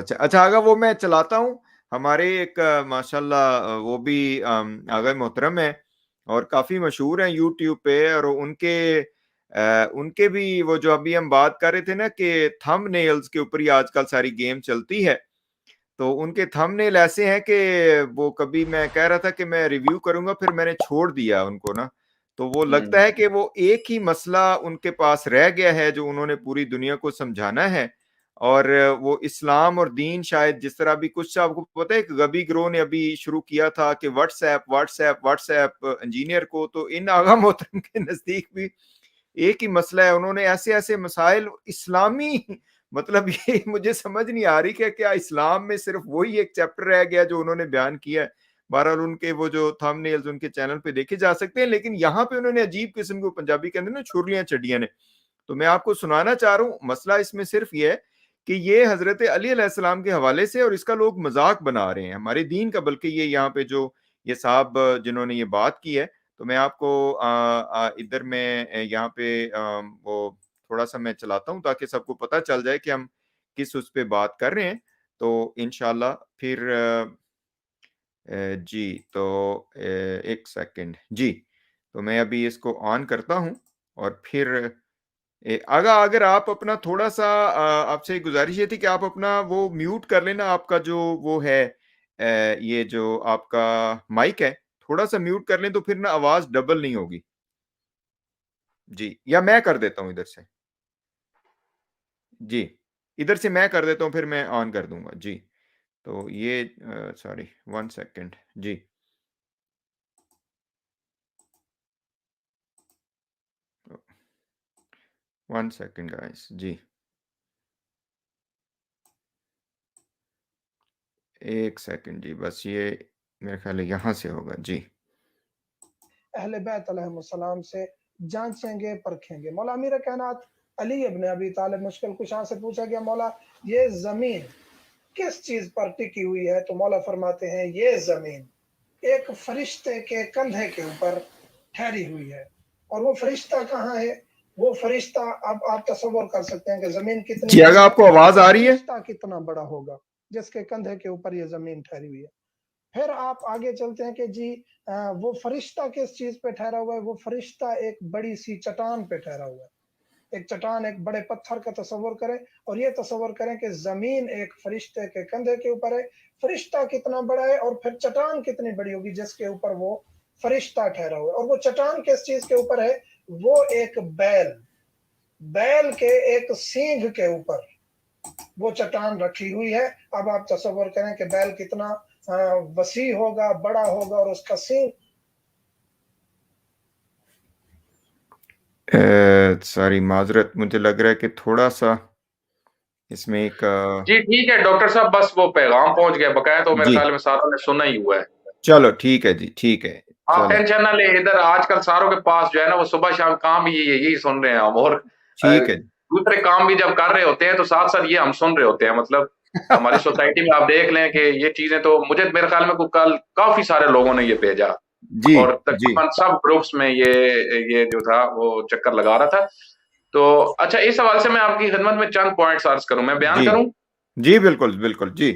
اچھا اچھا آگا وہ میں چلاتا ہوں. ہمارے ایک ماشاءاللہ وہ بھی آگا محترم ہے اور کافی مشہور ہیں یوٹیوب پہ, اور ان کے بھی وہ جو ابھی ہم بات کر رہے تھے نا کہ تھم نیلز کے اوپر ہی آج کل ساری گیم چلتی ہے, تو ان کے تھم نیل ایسے ہیں کہ وہ کبھی میں کہہ رہا تھا کہ میں ریویو کروں گا, پھر میں نے چھوڑ دیا ان کو نا. تو وہ لگتا ہے کہ وہ ایک ہی مسئلہ ان کے پاس رہ گیا ہے جو انہوں نے پوری دنیا کو سمجھانا ہے, اور وہ اسلام اور دین شاید جس طرح بھی کچھ آپ کو پتہ ہے کہ گبی گرو نے ابھی شروع کیا تھا کہ واٹس ایپ انجینئر کو, تو ان آغا محترم کے نزدیک بھی ایک ہی مسئلہ ہے. انہوں نے ایسے ایسے مسائل اسلامی مطلب یہ مجھے سمجھ نہیں آ رہی کہ کیا اسلام میں صرف وہی ایک چیپٹر رہ گیا جو انہوں نے بیان کیا ہے. بہرحال ان کے وہ جو تھم نیلز ان کے چینل پہ دیکھے جا سکتے ہیں, لیکن یہاں پہ انہوں نے عجیب قسم کو پنجابی کے اندر نا چھریاں چڑیاں نے, تو میں آپ کو سنانا چاہ رہا ہوں. مسئلہ اس میں صرف یہ ہے کہ یہ حضرت علی علیہ السلام کے حوالے سے, اور اس کا لوگ مذاق بنا رہے ہیں ہمارے دین کا, بلکہ یہ یہاں پہ جو یہ صاحب جنہوں نے یہ بات کی ہے, تو میں آپ کو ادھر میں یہاں پہ وہ تھوڑا سا میں چلاتا ہوں تاکہ سب کو پتہ چل جائے کہ ہم کس اس پہ بات کر رہے ہیں. تو انشاءاللہ پھر جی تو ایک سیکنڈ جی, تو میں ابھی اس کو آن کرتا ہوں, اور پھر اگر آپ اپنا تھوڑا سا آپ سے گزارش یہ تھی کہ آپ اپنا وہ میوٹ کر لینا, آپ کا جو وہ ہے یہ جو آپ کا مائک ہے تھوڑا سا میوٹ کر لیں, تو پھر نا آواز ڈبل نہیں ہوگی. جی, یا میں کر دیتا ہوں ادھر سے, جی ادھر سے میں کر دیتا ہوں, پھر میں آن کر دوں گا. جی تو یہ سوری 1 سیکنڈ, جی 1 سیکنڈ گائز, جی ایک سیکنڈ, جی بس یہ میرے خیال ہے یہاں سے ہوگا. جی اہل بیت علیہ السلام سے جانچیں گے پرکھیں گے. مولا امیر کائنات علی ابن ابی طالب مشکل کشا سے پوچھا گیا مولا یہ زمین کس چیز پر ٹکی ہوئی ہے, تو مولا فرماتے ہیں یہ زمین ایک فرشتے کے کندھے کے اوپر ٹھہری ہوئی ہے. اور وہ فرشتہ کہاں ہے؟ وہ فرشتہ اب آپ تصور کر سکتے ہیں کہ زمین کتنی, جی اگر آپ کو آواز آ رہی ہے, فرشتہ کتنا بڑا ہوگا جس کے کندھے کے اوپر یہ زمین ٹھہری ہوئی ہے. پھر آپ آگے چلتے ہیں کہ جی وہ فرشتہ کس چیز پہ ٹھہرا ہوا ہے؟ وہ فرشتہ ایک بڑی سی چٹان پہ ٹھہرا ہوا ہے. ایک چٹان, ایک بڑے پتھر کا تصور کریں, اور یہ تصور کریں کہ زمین ایک فرشتے کے کندھے کے اوپر ہے. فرشتہ کتنا بڑا ہے اور پھر چٹان کتنی بڑی ہوگی جس کے اوپر وہ فرشتہ ٹھہرا ہوا ہے. اور وہ چٹان کس چیز کے اوپر ہے؟ وہ ایک بیل کے ایک سینگ کے اوپر وہ چٹان رکھی ہوئی ہے. اب آپ تصور کریں کہ بیل کتنا وسیع ہوگا, بڑا ہوگا, اور اس کا سینگ. ساری معذرت, مجھے لگ رہا ہے کہ تھوڑا سا اس میں ایک جی ٹھیک ہے ڈاکٹر صاحب, بس وہ پیغام پہنچ گیا بقایا, تو میرے جی خیال میں ساروں نے سنا ہی ہوا ہے. چلو ٹھیک ہے, جی ٹھیک ہے, آپ چلیں ٹینشن نہ لیں, ادھر آج کل ساروں کے پاس جو ہے نا وہ صبح شام کام بھی یہی سن رہے ہیں ہم, اور ٹھیک ہے. دوسرے کام بھی جب کر رہے ہوتے ہیں تو ساتھ ساتھ یہ ہم سن رہے ہوتے ہیں. مطلب ہماری سوسائٹی میں آپ دیکھ لیں کہ یہ چیزیں, تو مجھے میرے خیال میں کل کافی سارے لوگوں نے یہ بھیجا, جی اور جی تقریباً سب گروپس میں یہ جو تھا وہ چکر لگا رہا تھا. تو اچھا, اس حوالے سے میں آپ کی خدمت میں چند پوائنٹس عرض کروں, میں بیان جی کروں. جی بالکل بالکل, جی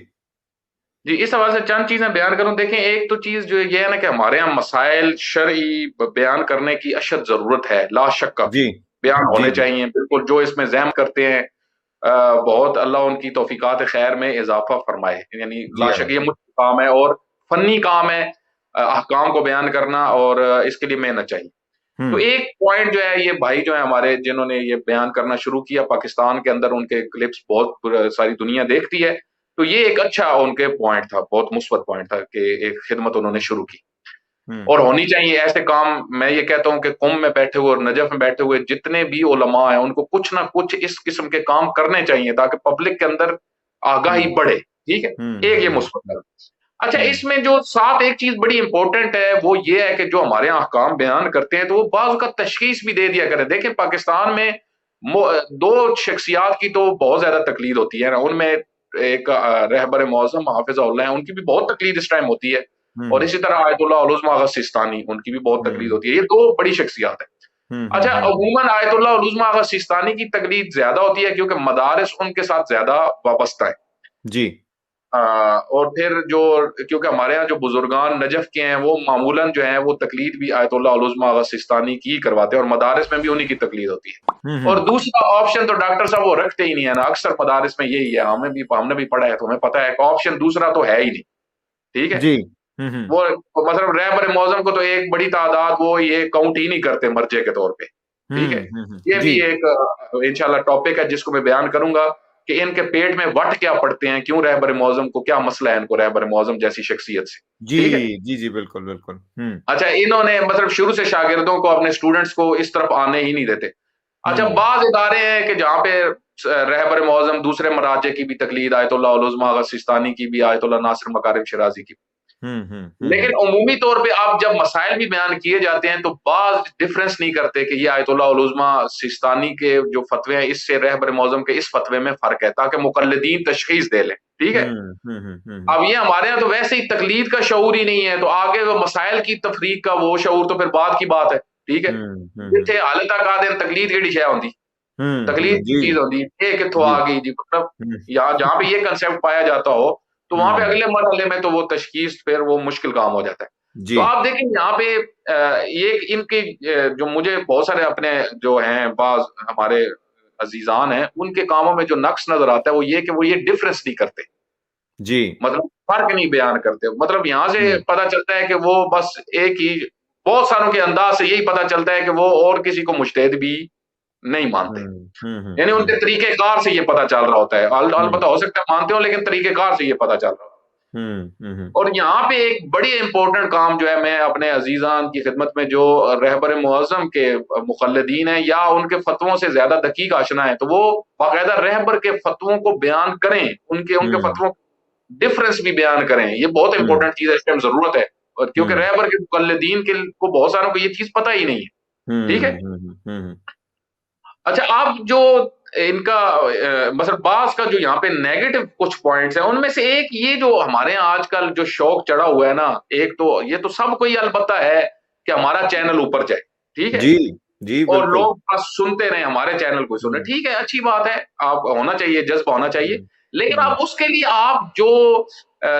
جی اس حوالے سے چند چیزیں بیان کروں. دیکھیں ایک تو چیز جو یہ ہے نا کہ ہمارے یہاں مسائل شرعی بیان کرنے کی اشد ضرورت ہے, لا شک کا جی بیان جی ہونے جی چاہیے. بالکل جو اس میں ذم کرتے ہیں بہت اللہ ان کی توفیقات خیر میں اضافہ فرمائے. یعنی جی لا شک یہ مشکل کام ہے اور فنی کام ہے احکام کو بیان کرنا, اور اس کے لیے محنت چاہیے. تو ایک پوائنٹ جو ہے, یہ بھائی جو ہے ہمارے جنہوں نے یہ بیان کرنا شروع کیا پاکستان کے اندر, ان کے کلپس بہت ساری دنیا دیکھتی ہے, تو یہ ایک اچھا ان کے پوائنٹ تھا, بہت مثبت پوائنٹ تھا کہ ایک خدمت انہوں نے شروع کی, اور ہونی چاہیے ایسے کام. میں یہ کہتا ہوں کہ قم میں بیٹھے ہوئے اور نجف میں بیٹھے ہوئے جتنے بھی علماء ہیں ان کو کچھ نہ کچھ اس قسم کے کام کرنے چاہیے تاکہ پبلک کے اندر آگاہی بڑھے. ٹھیک ہے, ایک یہ مثبت. اچھا, اس میں جو ساتھ ایک چیز بڑی امپورٹنٹ ہے وہ یہ ہے کہ جو ہمارے یہاں احکام بیان کرتے ہیں تو وہ بعض کا تشخیص بھی دے دیا کرے. دیکھیں پاکستان میں دو شخصیات کی تو بہت زیادہ تقلید ہوتی ہے نا, ان میں ایک رہبر معظم حافظ اللہ ہیں, ان کی بھی بہت تقلید اس ٹائم ہوتی ہے, اور اسی طرح آیت اللہ العظمہ اغا سیستانی, ان کی بھی بہت تقلید ہوتی ہے. یہ دو بڑی شخصیات ہیں. اچھا, عموماً آیت اللہ العظمہ اغا سیستانی کی تقلید زیادہ ہوتی ہے کیونکہ مدارس ان کے ساتھ زیادہ وابستہ ہیں. جی اور پھر جو کیونکہ ہمارے یہاں جو بزرگان نجف کے ہیں وہ معمولاً جو ہیں وہ تقلید بھی آیت اللہ العظمیٰ آغا سستانی کی کرواتے ہیں، اور مدارس میں بھی انہی کی تقلید ہوتی ہے۔ اور دوسرا آپشن تو ڈاکٹر صاحب وہ رکھتے ہی نہیں ہے نا، اکثر مدارس میں یہی ہے، ہم نے بھی پڑھا ہے تو ہمیں پتہ ہے کہ آپشن دوسرا تو ہے ہی نہیں، ٹھیک ہے؟ جی وہ مطلب رہبر معظم کو تو ایک بڑی تعداد وہ یہ کاؤنٹ ہی نہیں کرتے مرجے کے طور پہ، ٹھیک ہے؟ یہ جی بھی ایک انشاءاللہ ٹاپک ہے جس کو میں بیان کروں گا کہ ان کے پیٹ میں وٹ کیا پڑتے ہیں، کیوں رہبر معظم کو کیا مسئلہ ہے ان کو رہبر معظم جیسی شخصیت سے، جی ٹھیک ہے؟ جی جی بالکل بالکل اچھا انہوں نے مطلب شروع سے شاگردوں کو اپنے اسٹوڈنٹس کو اس طرف آنے ہی نہیں دیتے۔ اچھا بعض ادارے ہیں کہ جہاں پہ رہبر معظم دوسرے مراجع کی بھی تقلید، آیت اللہ العظمیٰ آغا سستانی کی بھی، آیت اللہ ناصر مکارم شرازی کی، لیکن عمومی طور پہ آپ جب مسائل بھی بیان کیے جاتے ہیں تو بعض ڈفرنس نہیں کرتے کہ یہ آیت اللہ العظمیٰ سستانی کے جو فتوے ہیں اس سے رہبر معظم کے اس فتوے میں فرق ہے، تاکہ مقلدین تشخیص دے لیں، ٹھیک ہے؟ اب یہ ہمارے یہاں تو ویسے ہی تقلید کا شعور ہی نہیں ہے، تو آگے وہ مسائل کی تفریق کا وہ شعور تو پھر بعد کی بات ہے، ٹھیک ہے؟ جتھے حال تک آ دیں تقلید کیڑی شے ہوندی، تقلید کی چیز ہوندی یہ کتھوں آ گئی جی، مطلب جہاں پہ یہ کنسیپٹ پایا جاتا ہو تو وہاں پہ اگلے مرحلے میں تو وہ تشخیص پھر وہ مشکل کام ہو جاتا ہے۔ تو آپ دیکھیں یہاں پہ یہ ان کی جو مجھے بہت سارے اپنے جو ہیں بعض ہمارے عزیزان ہیں ان کے کاموں میں جو نقص نظر آتا ہے وہ یہ کہ وہ یہ ڈفرنس نہیں کرتے، جی مطلب فرق نہیں بیان کرتے، مطلب یہاں سے پتا چلتا ہے کہ وہ بس ایک ہی، بہت ساروں کے انداز سے یہی پتا چلتا ہے کہ وہ اور کسی کو مجتہد بھی نہیں مانتے، یعنی ان کے طریقہ کار سے یہ پتا چل رہا ہوتا ہے، البتہ ہو سکتا ہے مانتے ہو لیکن طریقہ کار سے یہ پتا چل رہا ہوتا ہے۔ اور یہاں پہ ایک بڑی امپورٹنٹ کام جو ہے میں اپنے عزیزان کی خدمت میں جو رہبر معظم کے مقلدین ہیں یا ان کے فتووں سے زیادہ دقیق آشنا ہے تو وہ باقاعدہ رہبر کے فتووں کو بیان کریں، ان کے فتووں ڈفرنس بھی بیان کریں، یہ بہت امپورٹنٹ چیز ہے، اس ٹائم ضرورت ہے، اور کیونکہ رہبر کے مقلدین کو بہت ساروں کو یہ چیز پتہ ہی نہیں ہے، ٹھیک ہے؟ اچھا آپ جو ان کا مثلا بعض کا جو یہاں پہ نیگیٹو کچھ پوائنٹس ہیں ان میں سے ایک یہ جو ہمارے یہاں آج کل جو شوق چڑھا ہوا ہے نا، ایک تو یہ تو سب کو یہ البتہ ہے کہ ہمارا چینل اوپر جائے، ٹھیک ہے؟ جی جی اور بالکل لوگ بس سنتے رہیں ہمارے چینل کو سنیں، ٹھیک ہے اچھی بات ہے، آپ ہونا چاہیے، جذب ہونا چاہیے، لیکن آپ اس کے لیے آپ جو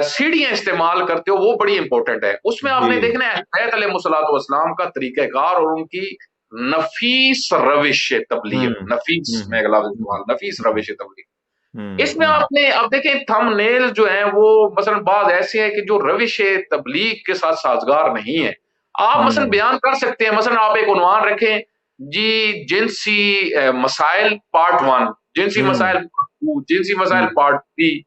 سیڑھیاں استعمال کرتے ہو وہ بڑی امپورٹنٹ ہے، اس میں آپ نے دیکھنا ہے حضرت علیہ الصلوۃ والسلام کا طریقہ کار اور ان کی نفیس روش تبلیغ، نفیس میں لفظ استعمال، نفیس روش تبلیغ، اس میں آپ نے اب دیکھیں تھم نیل جو ہیں وہ مثلا بعض ایسے ہیں کہ جو روش تبلیغ کے ساتھ سازگار نہیں ہے، آپ مثلا بیان کر سکتے ہیں، مثلا آپ ایک عنوان رکھیں جی جنسی مسائل پارٹ 1، جنسی مسائل پارٹ 2، جنسی مسائل پارٹ 3،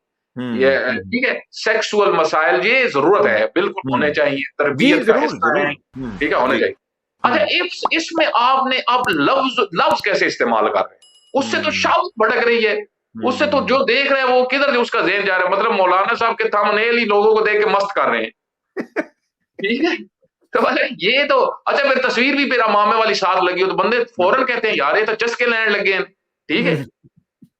یہ ٹھیک ہے، سیکسول مسائل یہ ضرورت ہے بالکل ہونے چاہیے، جی تربیت کا ضرور حصہ ضرور ہے، ٹھیک ہے ہونے چاہیے۔ اچھا اس میں آپ نے اب لفظ کیسے استعمال کر رہے ہیں، اس سے تو شاوت بھٹک رہی ہے، اس سے تو جو دیکھ رہے ہیں وہ کدھر اس کا ذہن جا رہا ہے، مطلب مولانا صاحب کے تھم نیل ہی لوگوں کو دیکھ کے مست کر رہے ہیں، ٹھیک ہے؟ تو یہ تو اچھا پھر تصویر بھی پھر امامے والی ساتھ لگی ہو تو بندے فوراً کہتے ہیں یار یہ تو چسکے لینے لگے ہیں، ٹھیک ہے؟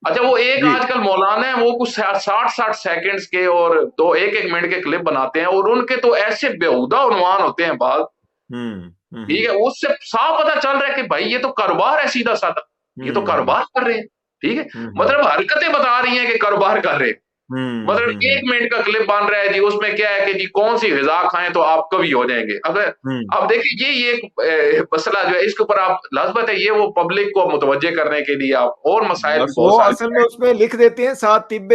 اچھا وہ ایک جی آج کل مولانا ہیں وہ کچھ 60 سیکنڈز کے اور ایک منٹ کے کلپ بناتے ہیں اور ان کے تو ایسے بیہودہ عنوان ہوتے ہیں بعض، ٹھیک ہے؟ اس سے صاف پتہ چل رہا ہے کہ بھائی یہ تو کاروبار ہے سیدھا سادہ، یہ تو کاروبار کر رہے ہیں، ٹھیک ہے؟ مطلب حرکتیں بتا رہی ہیں کہ کاروبار کر رہے ہیں، مطلب 1 منٹ کا کلپ بن رہا ہے جی، اس میں کیا ہے کہ جی کون سی غذا کھائیں تو آپ کبھی ہو جائیں گے، اب دیکھیں یہ ایک مسئلہ جو ہے اس کے اوپر آپ لازمت ہے یہ وہ پبلک کو متوجہ کرنے کے لیے آپ اور مسائل بھی بہت وہ سارے اصل میں اس میں لکھ دیتے ہیں ساتھ طب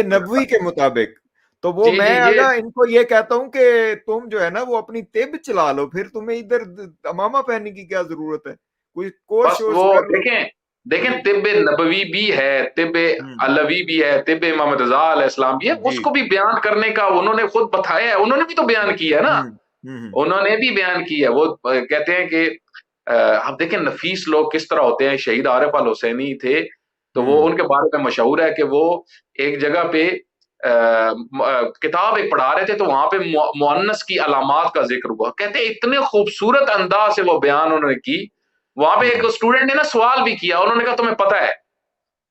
نبوی کے مطابق، تو وہ جی میں جی یہ اگر ان کو یہ کہتا ہوں کہ تم جو ہے نا وہ اپنی طب چلا لو، پھر تمہیں ادھر امامہ پہننے کی کیا ضرورت ہے، کوئی کورس بس شورس وہ کر لو۔ دیکھیں طب نبوی بھی ہے، طب علوی بھی ہے، طب امام رضا علیہ السلام بھی ہے، جی اس کو بھی بیان کرنے کا انہوں نے خود بتایا ہے، انہوں نے بھی تو بیان کیا ہے نا، انہوں نے بھی بیان کی ہے، وہ کہتے ہیں کہ آپ دیکھیں نفیس لوگ کس طرح ہوتے ہیں، شہید عارف الحسینی تھے تو وہ ان کے بارے میں مشہور ہے کہ وہ ایک جگہ پہ کتاب ایک پڑھا رہے تھے تو وہاں پہ مؤنث کی علامات کا ذکر ہوا، کہتے ہیں اتنے خوبصورت انداز سے وہ بیان انہوں نے کی، وہاں پہ ایک اسٹوڈنٹ نے نا سوال بھی کیا، انہوں نے کہا تمہیں پتہ ہے،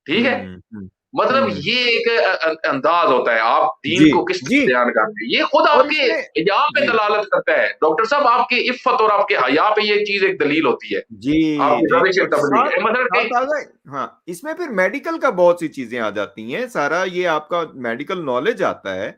ٹھیک ہے، مطلب یہ ایک انداز ہوتا ہے آپ دین جی کو کس جی طرح بیان کرتے ہیں، یہ خود اور آپ اس کے میں حیا پہ جی دلالت کرتا ہے ڈاکٹر صاحب، آپ کی عفت اور آپ کے حیا پہ یہ چیز ایک دلیل ہوتی ہے، جی آپ کی جی روش اور تبلیغ ساتھ ہے مطلب کہ ساتھ آ گئے. ہاں اس میں پھر میڈیکل کا بہت سی چیزیں آ جاتی ہیں، سارا یہ آپ کا میڈیکل نالج آتا ہے.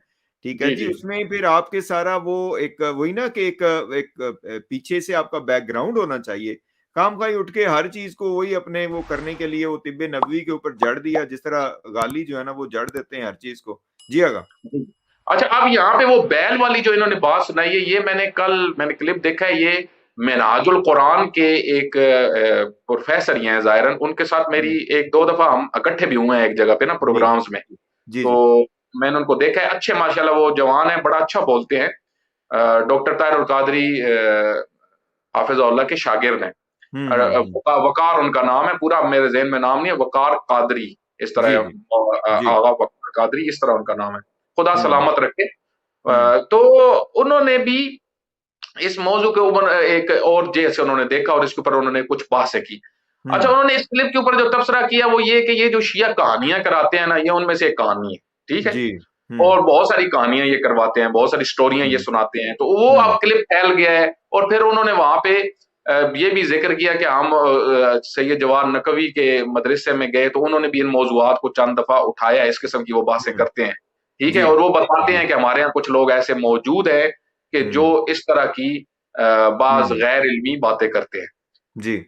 ٹھیک ہے جی جی، جی اس میں پھر آپ کے سارا وہ ایک وہی نا کہ ایک پیچھے سے آپ کا بیک گراؤنڈ ہونا چاہیے. کام کھائی اٹھ کے ہر چیز کو وہی اپنے وہ کرنے کے لیے وہ طب نبوی کے اوپر جڑ دیا، جس طرح غالی جو ہے نا وہ جڑ دیتے ہیں ہر چیز کو. جی آگا. جی. اچھا اب یہاں پہ وہ بیل والی جو انہوں نے بات سنائی ہے، یہ میں نے کلپ دیکھا ہے، یہ منہاج القرآن کے ایک پروفیسر ہی ہیں ظاہراً، ان کے ساتھ میری ایک دو دفعہ ہم اکٹھے بھی ہوئے ہیں ایک جگہ پہ نا جی پروگرامز میں، جی تو جی میں نے ان کو دیکھا ہے، اچھے ماشاءاللہ وہ جوان ہیں، بڑا اچھا بولتے ہیں. ڈاکٹر طاہر القادری حافظ اللہ کے شاگرد ہیں. ہوں وقار ان کا نام ہے، پورا میرے ذہن میں نام نہیں ہے، وقار قادری اس طرح جی ہے، جی جی آغا وقار قادری اس طرح ان کا نام ہے، خدا ہوں سلامت رکھے. ہوں تو انہوں نے بھی اس موضوع کے اوپر ایک اور جیسے انہوں نے دیکھا اور اس کے اوپر انہوں نے کچھ بحثیں کی. اچھا ہوں انہوں نے اس کلپ کے اوپر جو تبصرہ کیا وہ یہ کہ یہ جو شیعہ کہانیاں کراتے ہیں نا، یہ ان میں سے ایک کہانی ہے، ٹھیک ہے، جی ہوں اور بہت ساری کہانیاں یہ کرواتے ہیں، بہت ساری سٹوریاں یہ ہوں سناتے ہیں. تو وہ ہوں اب کلپ پھیل گیا ہے، اور پھر انہوں نے وہاں پہ یہ بھی ذکر کیا کہ ہم سید جواد نقوی کے مدرسے میں گئے تو انہوں نے بھی ان موضوعات کو چند دفعہ اٹھایا، اس قسم کی وہ باتیں ہوں کرتے ہیں، ٹھیک ہے، جی اور وہ بتاتے جی ہیں کہ ہمارے ہاں کچھ لوگ ایسے موجود ہیں کہ جو ہوں اس طرح کی بعض ہوں غیر علمی باتیں کرتے ہیں. جی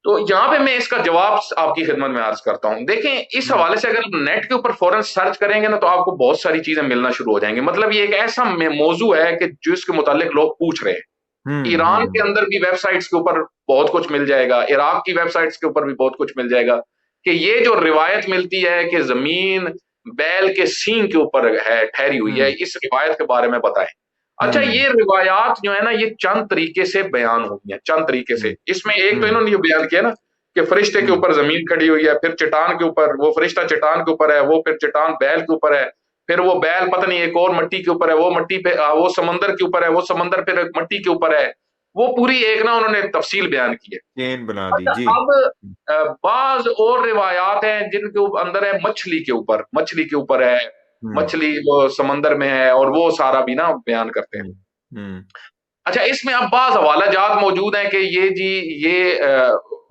تو یہاں پہ میں اس کا جواب آپ کی خدمت میں عرض کرتا ہوں. دیکھیں اس ہوں حوالے سے اگر نیٹ کے اوپر فوراً سرچ کریں گے نا تو آپ کو بہت ساری چیزیں ملنا شروع ہو جائیں گے. مطلب یہ ایک ایسا موضوع ہے کہ جس کے متعلق لوگ پوچھ رہے ہیں. ایران کے ہوں اندر بھی ویب سائٹس کے اوپر بہت کچھ مل جائے گا، عراق کی ویب سائٹس کے اوپر بھی بہت کچھ مل جائے گا کہ یہ جو روایت ملتی ہے کہ زمین بیل کے سینگ کے اوپر ہے ٹھہری ہوئی ہے، ہوں اس روایت کے بارے میں بتائیں. اچھا ہوں یہ روایات جو ہے نا یہ چند طریقے سے بیان ہوئی ہیں، چند طریقے سے. ہوں اس میں ایک تو ہوں انہوں نے یہ بیان کیا نا کہ فرشتے کے ہوں اوپر زمین کھڑی ہوئی ہے، پھر چٹان کے اوپر وہ فرشتہ چٹان کے اوپر ہے، وہ پھر چٹان بیل کے اوپر ہے، پھر وہ بیل پتہ نہیں ایک اور مٹی کے اوپر ہے، وہ مٹی پہ وہ سمندر کے اوپر ہے، وہ سمندر پھر مٹی کے اوپر ہے. وہ پوری ایک نا انہوں نے تفصیل بیان کی ہے. چین بنا دی. اچھا جی اب بعض اور روایات ہیں جن کے اندر ہے مچھلی کے اوپر، مچھلی کے اوپر ہے، ہوں مچھلی وہ سمندر میں ہے، اور وہ سارا بھی نا بیان کرتے ہیں. ہوں ہوں اچھا اس میں اب بعض حوالہ جات موجود ہیں کہ یہ جی یہ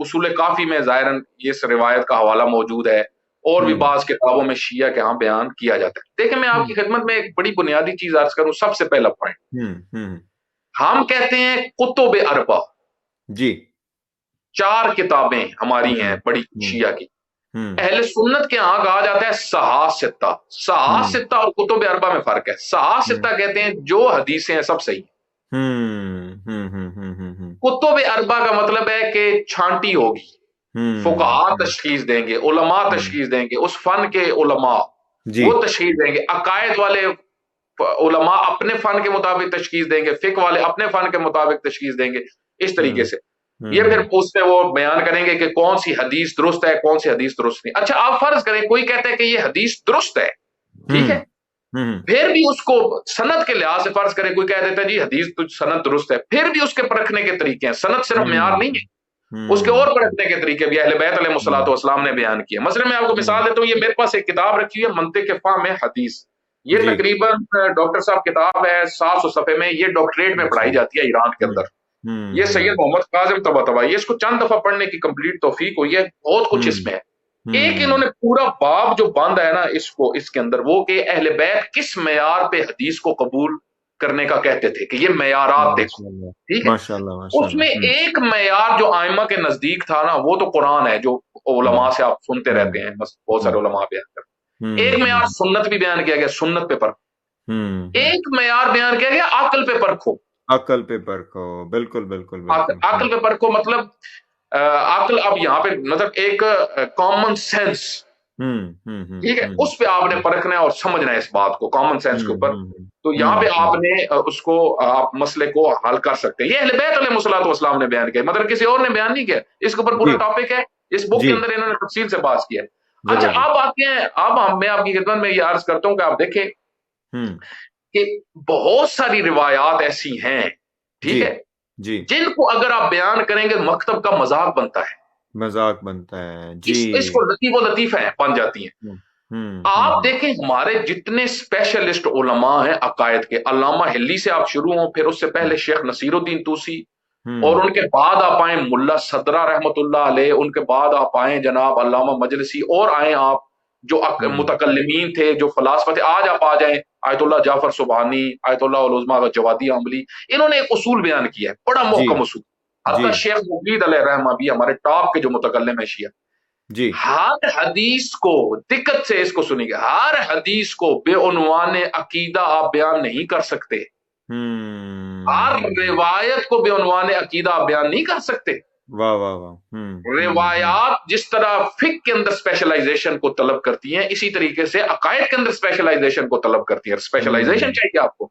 اصول کافی میں ظاہراً اس روایت کا حوالہ موجود ہے، اور بھی ہوں بعض کتابوں میں شیعہ کے ہاں بیان کیا جاتا ہے. دیکھیں میں آپ کی خدمت میں ایک بڑی بنیادی چیز عرض کروں. سب سے پہلا پوائنٹ، ہوں ہم کہتے ہیں کتب اربع، جی 4 کتابیں ہماری ہیں ہوں بڑی ہوں شیعہ کی. ہوں اہل سنت کے ہاں کہا جاتا ہے صحاح ستہ. صحاح ہوں ستہ اور کتب اربع میں فرق ہے. صحاح ہوں ستہ کہتے ہیں جو حدیثیں ہیں سب صحیح. ہوں کتب اربع کا مطلب ہے کہ چھانٹی ہوگی، فقہاء تشخیص دیں گے، علماء تشخیص دیں گے، اس فن کے علماء جی وہ تشخیص دیں گے، عقائد والے علماء اپنے فن کے مطابق تشخیص دیں گے، فقہ والے اپنے فن کے مطابق تشخیص دیں گے، اس طریقے سے. یہ پھر اس میں وہ بیان کریں گے کہ کون سی حدیث درست ہے، کون سی حدیث درست نہیں. اچھا آپ فرض کریں کوئی کہتا ہے کہ یہ حدیث درست ہے، ٹھیک ہے، پھر بھی اس کو سند کے لحاظ سے فرض کریں کوئی کہہ دیتا ہے جی حدیث سند درست ہے، پھر بھی اس کے پرکھنے کے طریقے ہیں. سند صرف معیار نہیں ہے، اس کے اور پرکھنے کے طریقے بھی اہل بیت علیہ الصلوۃ والسلام نے بیان کیے. مثلا میں آپ کو مثال دیتا ہوں، یہ میرے پاس ایک کتاب رکھی ہے منطق فہم حدیث. یہ جی تقریباً ڈاکٹر صاحب کتاب ہے 700 صفحے میں، یہ ڈاکٹریٹ میں پڑھائی جاتی ہے ایران کے اندر. یہ سید محمد کاظم طباطبائی، اس کو چند دفعہ پڑھنے کی کمپلیٹ توفیق ہوئی ہے، بہت کچھ اس میں ہے. ایک انہوں نے پورا باب جو باندھا ہے نا اس کے اندر، وہ کہ اہل بیت کس معیار پہ حدیث کو قبول کرنے کا کہتے تھے کہ یہ معیارات دیکھو، ٹھیک ہے. ماشاء اللہ ماشاء اس میں اللہ. ایک معیار جو ائمہ کے نزدیک تھا نا وہ تو قرآن ہے، جو علماء سے آپ سنتے رہتے ہیں، بس بہت سارے علماء بیان کرتے ہیں. ایک معیار سنت بھی بیان کیا گیا، سنت پہ پرکھو. ایک معیار بیان کیا گیا عقل پہ پرکھو. عقل پہ پرکھو، بالکل بالکل بالکل. عقل پہ پرکھو مطلب عقل اب یہاں پہ مطلب ایک کامن سینس، ٹھیک ہے، اس پہ آپ نے پرکھنا ہے اور سمجھنا ہے اس بات کو کامن سینس کے اوپر. تو یہاں پہ آپ نے اس کو آپ مسئلے کو حل کر سکتے ہیں. یہ اہل بیت علیہ الصلوۃ والسلام نے بیان کیا، مطلب کسی اور نے بیان نہیں کیا. اس کے اوپر پورا ٹاپک ہے، اس بک کے اندر انہوں نے تفصیل سے بات کیا ہے. اچھا اب آتے ہیں، اب میں آپ کی خدمت میں یہ عرض کرتا ہوں کہ آپ دیکھیں کہ بہت ساری روایات ایسی ہیں، ٹھیک ہے، جن کو اگر آپ بیان کریں گے مکتب کا مذاق بنتا ہے، مذاق بنتا ہے. جی اس کو لطیف و لطیفہ بن جاتی ہیں. آپ دیکھیں ہمارے جتنے اسپیشلسٹ علماء ہیں عقائد کے، علامہ ہلی سے آپ شروع ہوں، پھر اس سے پہلے شیخ نصیر الدین توسی، اور ان کے بعد آپ آئیں ملا صدرہ رحمت اللہ علیہ، ان کے بعد آپ آئیں جناب علامہ مجلسی، اور آئیں آپ جو متکلمین تھے، جو فلاسفہ تھے، آج آپ آ جائیں آیت اللہ جعفر سبحانی، آیت اللہ العظمہ جوادی عملی، انہوں نے ایک اصول بیان کیا ہے، بڑا محکم اصول۔ حتیٰ شیخ مفید علیہ رحمہ بھی ہمارے ٹاپ کے جو متکلم ہیں شیعہ، ہر حدیث کو، دقت سے اس کو سنیں گے، ہر حدیث کو بے عنوان عقیدہ آپ بیان نہیں کر سکتے، ہر روایت کو بے عنوان عقیدہ آپ بیان نہیں کر سکتے۔ واہ واہ واہ۔ روایات جس طرح فقہ کے اندر اسپیشلائزیشن کو طلب کرتی ہیں، اسی طریقے سے عقائد کے اندر اسپیشلائزیشن کو طلب کرتی ہیں۔ اسپیشلائزیشن چاہیے آپ کو۔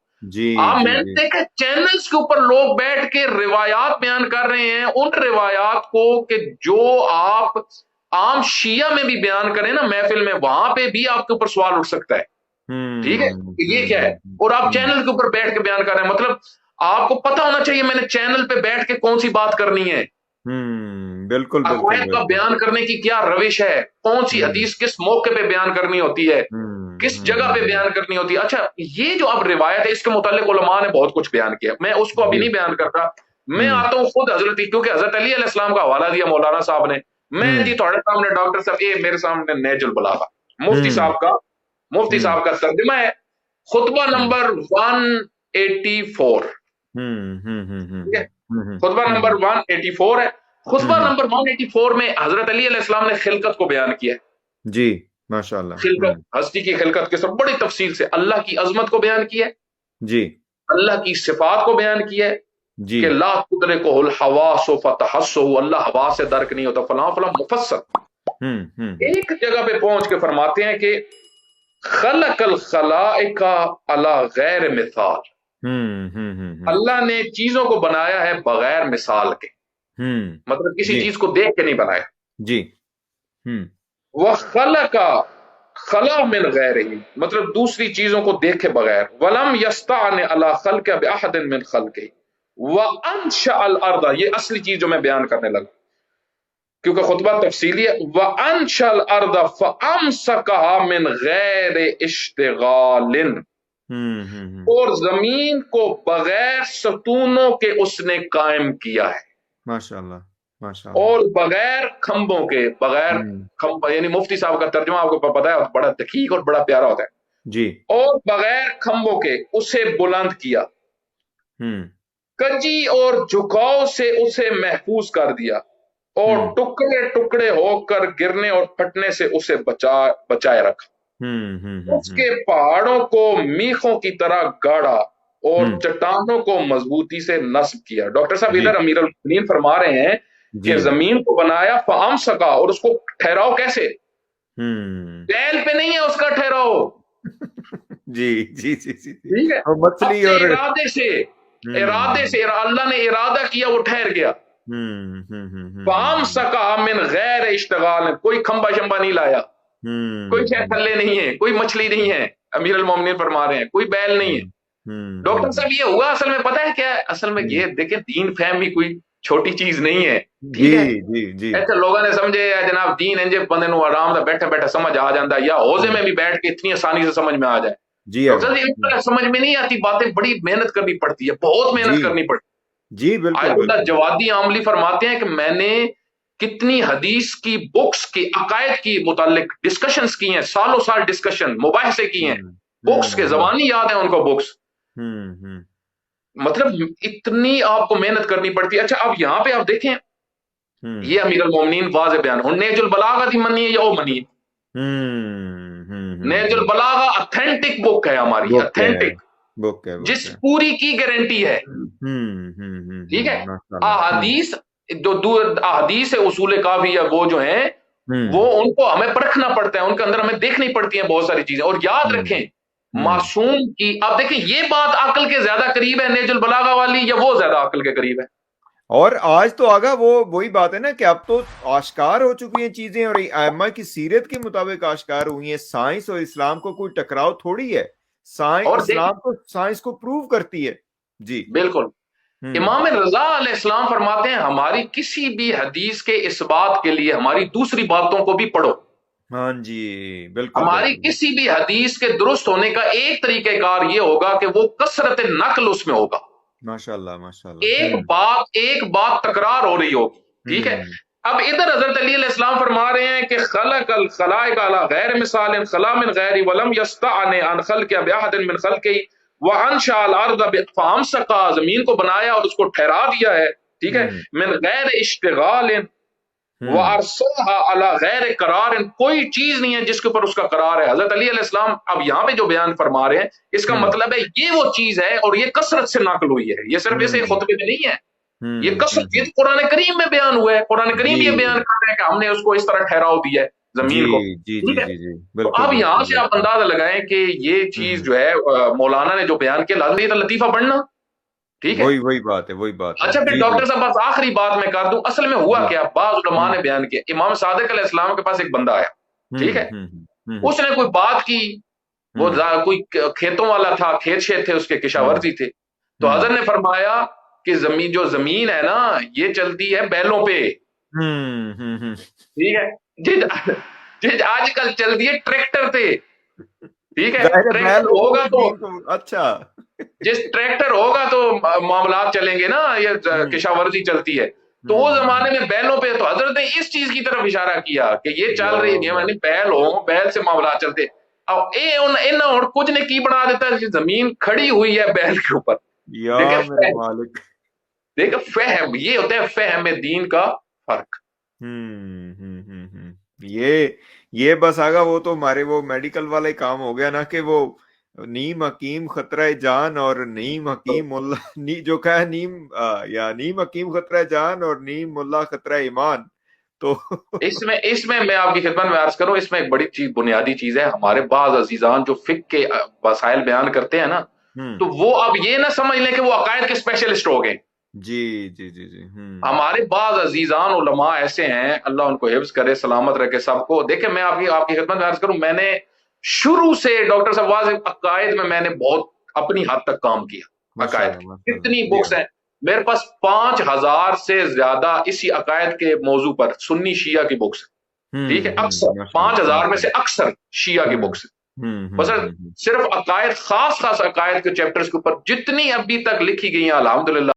آپ میں نے دیکھا چینلز کے اوپر لوگ بیٹھ کے روایات بیان کر رہے ہیں، ان روایات کو کہ جو آپ عام شیعہ میں بھی بیان کریں نا محفل میں، وہاں پہ بھی آپ کے اوپر سوال اٹھ سکتا ہے، ٹھیک ہے، یہ کیا ہے، اور آپ چینل کے اوپر بیٹھ کے بیان کر رہے ہیں۔ مطلب آپ کو پتا ہونا چاہیے میں نے چینل پہ بیٹھ کے کون سی بات کرنی ہے، بالکل عقائد کا بیان کرنے کی کیا روش ہے، کون سی حدیث کس موقع پہ بیان کرنی ہوتی ہے، کس جگہ پہ بیان کرنی ہوتی ہے۔ اچھا یہ جو اب روایت ہے، اس کے متعلق علماء نے بہت کچھ بیان کیا، میں اس کو ابھی نہیں بیان کرتا، میں آتا ہوں خود حضرت، کیونکہ حضرت علی علیہ السلام کا حوالہ دیا مولانا صاحب نے، میں جی تھوڑے سامنے ڈاکٹر صاحب یہ میرے سامنے نیج البلاغہ مفتی صاحب کا ترجمہ ہے، خطبہ نمبر 184، خطبہ نمبر 184 ہے۔ خطبہ نمبر 184 میں حضرت علی علیہ السلام نے خلقت کو بیان کیا ہے، جی ماشاءاللہ، خلقت، ہستی کی خلقت کے سب بڑی تفصیل سے، اللہ کی عظمت کو بیان کیا ہے، جی اللہ کی صفات کو بیان کیا ہے، جی کہ لا تدرکہ الحواس فتحسہ، اللہ حواس سے درک نہیں ہوتا، فلاں فلاں مفصل۔ ایک جگہ پہ پہنچ کے فرماتے ہیں کہ خلق الخلائق علی غیر مثال، اللہ نے چیزوں کو بنایا ہے بغیر مثال کے، مطلب کسی چیز کو دیکھ کے نہیں بنایا، جی وخلق خلا من غیرہ، مطلب دوسری چیزوں کو دیکھے بغیر، ولم یستعن علی خلق باحد من خلقہ، وانشأ الارض، یہ اصلی چیز جو میں بیان کرنے لگا کیونکہ خطبہ تفصیلی ہے، وانشأ الارض فامسکها من غیر اشتغال، اور زمین کو بغیر ستونوں کے اس نے قائم کیا ہے، ماشاءاللہ ماشاءاللہ، اور بغیر کھمبوں کے، بغیر کھمب، یعنی مفتی صاحب کا ترجمہ آپ کو پتا ہے بڑا دقیق اور بڑا پیارا ہوتا ہے، جی، اور بغیر کھمبوں کے اسے بلند کیا، کجی اور جھکاؤ سے اسے محفوظ کر دیا، اور ٹکڑے ٹکڑے ہو کر گرنے اور پھٹنے سے اسے بچائے رکھا، اس کے پہاڑوں کو میخوں کی طرح گاڑا اور چٹانوں کو مضبوطی سے نصب کیا۔ ڈاکٹر صاحب ادھر امیر المؤمنین فرما رہے ہیں کہ زمین کو بنایا فامسکا، اور اس کو ٹھہراؤ کیسے، بیل پہ نہیں ہے اس کا ٹھہراؤ، جی جی جی جی، ٹھیک ہے، مچھلی اور ارادے سے اللہ نے ارادہ کیا، وہ ٹھہر گیا، فامسکا من غیر اشتغال، کوئی کھمبا شمبا نہیں لایا، کوئی تھلے نہیں ہے، کوئی مچھلی نہیں ہے، امیر المومنین فرما رہے ہیں کوئی بیل نہیں ہے۔ ڈاکٹر صاحب یہ ہوا اصل میں پتہ ہے کیا ہے، اصل میں یہ دیکھیں دین فہم بھی کوئی چھوٹی چیز نہیں ہے، ٹھیک ہے، ایسے لوگوں نے سمجھے جناب دین انجے بندے نو آرام دا بیٹھے بیٹھے سمجھ آ جاتا ہے، یا حوضے میں بھی بیٹھ کے اتنی آسانی سے سمجھ میں آ جائے، ڈاکٹر صاحب سمجھ میں نہیں آتی باتیں، بڑی محنت کرنی پڑتی ہے، بہت محنت کرنی پڑتی ہے۔ جی بالکل، آیت اللہ جوادی عاملی فرماتے ہیں کہ میں نے کتنی حدیث کی بکس کی عقائد کی متعلق ڈسکشنز کی ہیں، سالوں سال ڈسکشن مباحثے کی ہیں، بکس کے زبانی یاد ہیں ان کو بکس، مطلب اتنی آپ کو محنت کرنی پڑتی ہے۔ اچھا اب یہاں پہ آپ دیکھیں یہ امیر المومنین واضح بیان، ہوں نیج البلاغہ دی منی ہے یا او منی ہے، نیج البلاغہ اتھینٹک بک ہے ہماری، اتھینٹک بک ہے، جس پوری کی گارنٹی ہے، ٹھیک ہے، احادیث جو احادیث اصول کافی ہے وہ جو ہیں وہ ان کو ہمیں پرکھنا پڑتا ہے، ان کے اندر ہمیں دیکھنی پڑتی ہیں بہت ساری چیزیں، اور یاد رکھیں معصوم کی، اب دیکھیں یہ بات عقل کے زیادہ قریب ہے نیج البلاغہ والی، یا وہ زیادہ عقل کے قریب ہے؟ اور آج تو آگا وہی بات ہے نا کہ اب تو آشکار ہو چکی ہیں چیزیں، اور ائمہ کی سیرت کے مطابق آشکار ہوئی ہیں، سائنس اور اسلام کو کوئی ٹکراؤ تھوڑی ہے، سائنس کو پروو کرتی ہے، جی بالکل۔ امام رضا علیہ السلام فرماتے ہیں ہماری کسی بھی حدیث کے اس بات کے لیے ہماری دوسری باتوں کو بھی پڑھو، ہاں جی بالکل ہماری بالکل، کسی بھی حدیث کے درست ہونے کا ایک طریقہ کار یہ ہوگا کہ وہ کثرت نقل اس میں ہوگا، ماشاء اللہ ماشاء اللہ، ایک بات تکرار ہو رہی ہوگی، ٹھیک ہے۔ ہوں اب ادھر حضرت علی علیہ السلام فرما رہے ہیں کہ خلق الخلائق علی غیر مثال خلا من غیر ولم یستعن عن خلق باحد من خلقه وانشا الارض فامسکا، زمین کو بنایا اور اس کو ٹھہرا دیا ہے، ٹھیک ہے، ہوں من غیر اشتغال ہوں وارسلها علی غیر قرار، کوئی چیز نہیں ہے جس کے اوپر اس کا قرار ہے۔ حضرت علی علیہ السلام اب یہاں پہ جو بیان فرما رہے ہیں اس کا ہوں مطلب ہے یہ وہ چیز ہے اور یہ کثرت سے نقل ہوئی ہے، یہ صرف ایسے ہوں خطبے میں نہیں ہے، یہ کثرت، یہ ہوں، قرآن کریم میں بیان ہوا ہے، قرآن کریم جی یہ بیان کر رہے ہیں کہ ہم نے اس کو اس طرح ٹھہراؤ دیا ہے جی زمین کو، جی ٹھیک جی ہے۔ جی جی، تو بالکل اب یہاں بالکل سے آپ بالکل، اندازہ لگائیں کہ یہ چیز ہوں، جو ہے مولانا نے جو بیان کیا لازمی ہے لطیفہ پڑھنا، ٹھیک ہے۔ وہی بات ہے وہی بات ہے، اچھا پھر جی جی ڈاکٹر صاحب بس آخری بات میں کر دوں، اصل میں ہوا جی، کیا، بعض علماء ہوں نے بیان کیا، امام صادق علیہ السلام کے پاس ایک بندہ آیا، ٹھیک ہے، اس نے کوئی بات کی، وہ ہوں کوئی کھیتوں والا تھا، کھیت شیت تھے اس کے، ہوں کشاورزی تھے، تو ہوں حضرت نے فرمایا کہ جو زمین ہے نا یہ چلتی ہے بیلوں پہ، ہوں، ٹھیک ہے، جی آج کل چلتی ہے ٹریکٹر پہ، ٹھیک ہے، ظاہر ہے بیل ٹریکٹر ہوگا ہوگا تو تو زمین کو، اچھا، جس ٹریکٹر ہوگا تو معاملات چلیں گے نا، یہ ہوں کشاورزی چلتی ہے، تو وہ زمانے میں بیلوں پہ، تو حضرت نے اس چیز کی طرف اشارہ کیا کہ یہ چل یا رہی ہے اللہ، یعنی بیل ہو، بیل سے معاملات چلتے، اب اور کچھ نے کی بنا دیتا ہے، زمین کھڑی ہوئی ہے بیل کے اوپر، یا دیکھیں میرے فہم، مالک، دیکھیں فہم، یہ ہوتا ہے فہم دین کا فرق۔ یہ بس آگا وہ تو ہمارے وہ میڈیکل والا ہی کام ہو گیا نا کہ وہ نیم حکیم خطرہ جان اور نیم حکیم ملا جو کہا نیم یا نیم حکیم خطرہ جان اور نیم ملا خطرہ ایمان، تو اس میں میں آپ کی خدمت میں عرض کروں، اس میں ایک بڑی چیز، بنیادی چیز ہے، ہمارے بعض عزیزان جو فقہ کے مسائل بیان کرتے ہیں نا، تو وہ اب یہ نہ سمجھ لیں کہ وہ عقائد کے اسپیشلسٹ ہو گئے۔ جی جی جی جی، ہمارے بعض عزیزان علماء ایسے ہیں، اللہ ان کو حفظ کرے، سلامت رکھے سب کو۔ دیکھیں میں آپ کی خدمت میں عرض کروں، میں نے شروع سے ڈاکٹر صاحب واضح عقائد میں نے بہت اپنی حد تک کام کیا، ماشاء عقائد اللہ کی ماشاء اللہ، کتنی جی بکس ہیں میرے پاس، 5000 سے زیادہ اسی عقائد کے موضوع پر سنی شیعہ کی بکس، ٹھیک ہے، اکثر ماشاء اللہ 5000 میں ماشاء سے اکثر شیعہ کی اللہ، بکس، بس صرف عقائد، خاص عقائد کے چیپٹرز کے اوپر جتنی ابھی تک لکھی گئی ہیں الحمدللہ